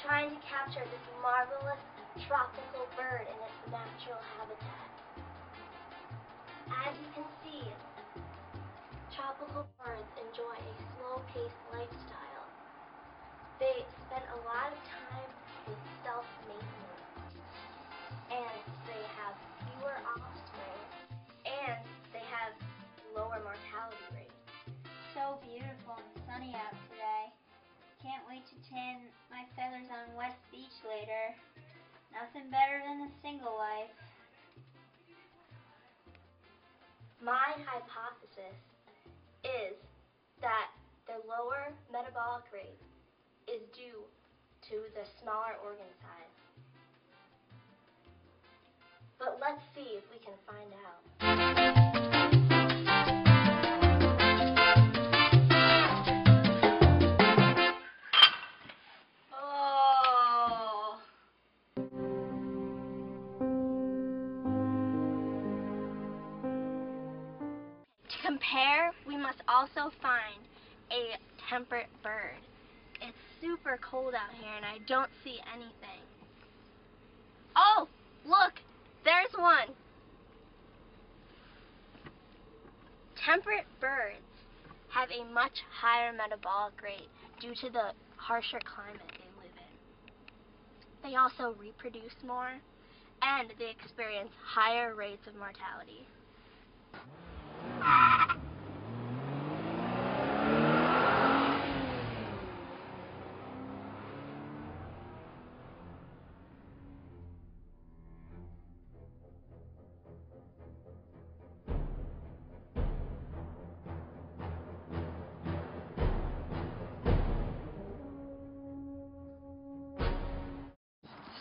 trying to capture this marvelous tropical bird in its natural habitat. As you can see, tropical birds enjoy a slow-paced lifestyle. They spend a lot of time with self-maintenance, and they have fewer offspring, and they have lower mortality rates. So beautiful and sunny out today. Can't wait to tan my feathers on West Beach later. Nothing better than a single life. My hypothesis is that their lower metabolic rate is due to the smaller organ size. But let's see if we can find out. To compare, we must also find a temperate bird. It's super cold out here and I don't see anything. Oh, look, there's one. Temperate birds have a much higher metabolic rate due to the harsher climate they live in. They also reproduce more and they experience higher rates of mortality.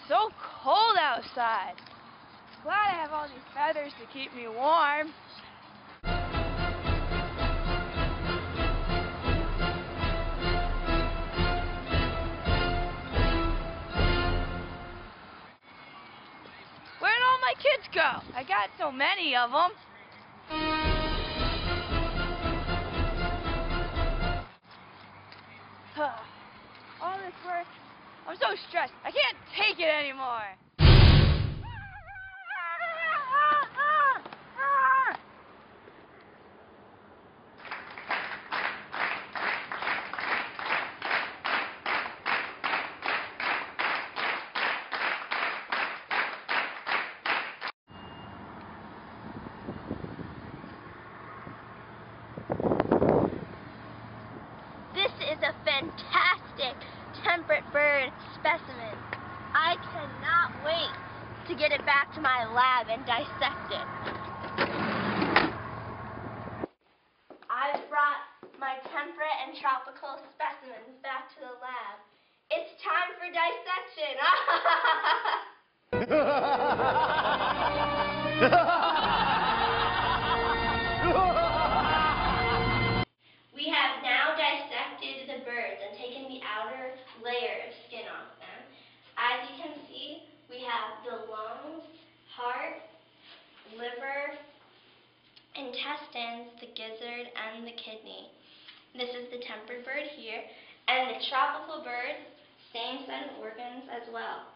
So cold outside. Glad I have all these feathers to keep me warm. Where'd all my kids go? I got so many of them. All this work, I'm so stressed. I can't take it anymore. This is a fantastic temperate bird specimen. I cannot wait to get it back to my lab and dissect it. I've brought my temperate and tropical specimens back to the lab. It's time for dissection. We have now dissected the birds and taken the outer layer of skin off them. As you can see, we have the lungs, heart, liver, intestines, the gizzard, and the kidney. This is the temperate bird here, and the tropical bird, same set of organs as well.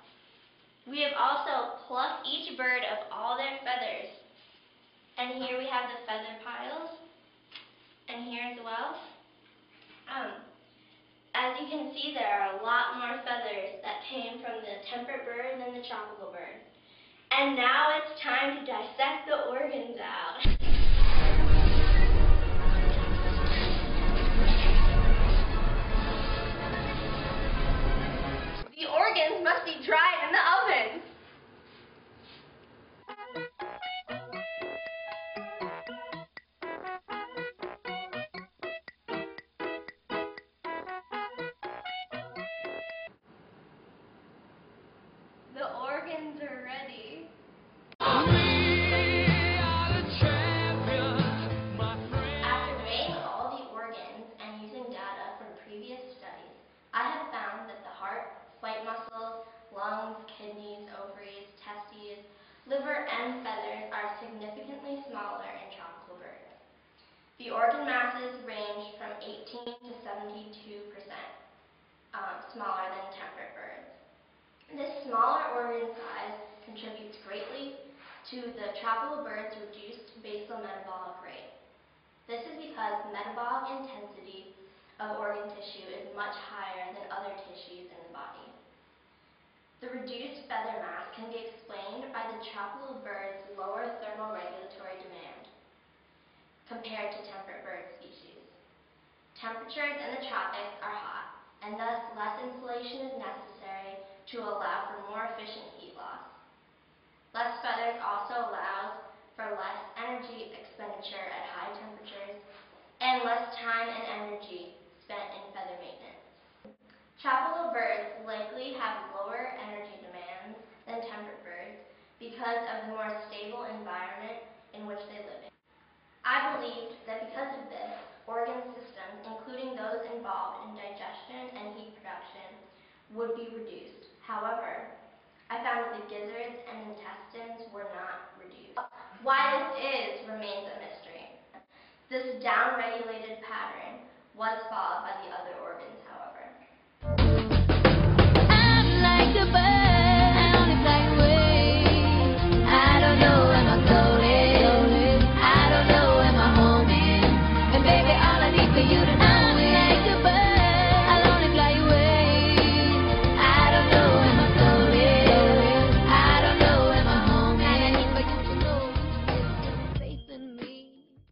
We have also plucked each bird of all their feathers, and here we have the feather piles. And here as well. As you can see, there are a lot more feathers that came from the temperate bird than the tropical bird. And now it's time to dissect the organs out. The organs must be dried in the oven. The organs are ready. After weighing all the organs and using data from previous studies, I have found that the heart, white muscles, lungs, kidneys, ovaries, testes, liver, and feathers are significantly smaller in tropical birds. The organ masses range from 18 to 72% smaller than temperate birds. This smaller organ size contributes greatly to the tropical bird's reduced basal metabolic rate. This is because the metabolic intensity of organ tissue is much higher than other tissues in the body. The reduced feather mass can be explained by the tropical bird's lower thermal regulatory demand compared to temperate bird species. Temperatures in the tropics are hot, and thus less insulation is necessary to allow for more efficient heat loss. Less feathers also allows for less energy expenditure at high temperatures and less time and energy spent in feather maintenance. Tropical birds likely have lower energy demands than temperate birds because of the more stable environment in which they live in. I believed that because of this, organ systems, including those involved in digestion and heat production, would be reduced. However, I found that the gizzards and intestines were not reduced. Why this is remains a mystery. This down-regulated pattern was followed by the other organs, however. I'm like a bird, I only fly away. I don't know where my soul is. I don't know where my home is. And baby, all I need for you to know is like a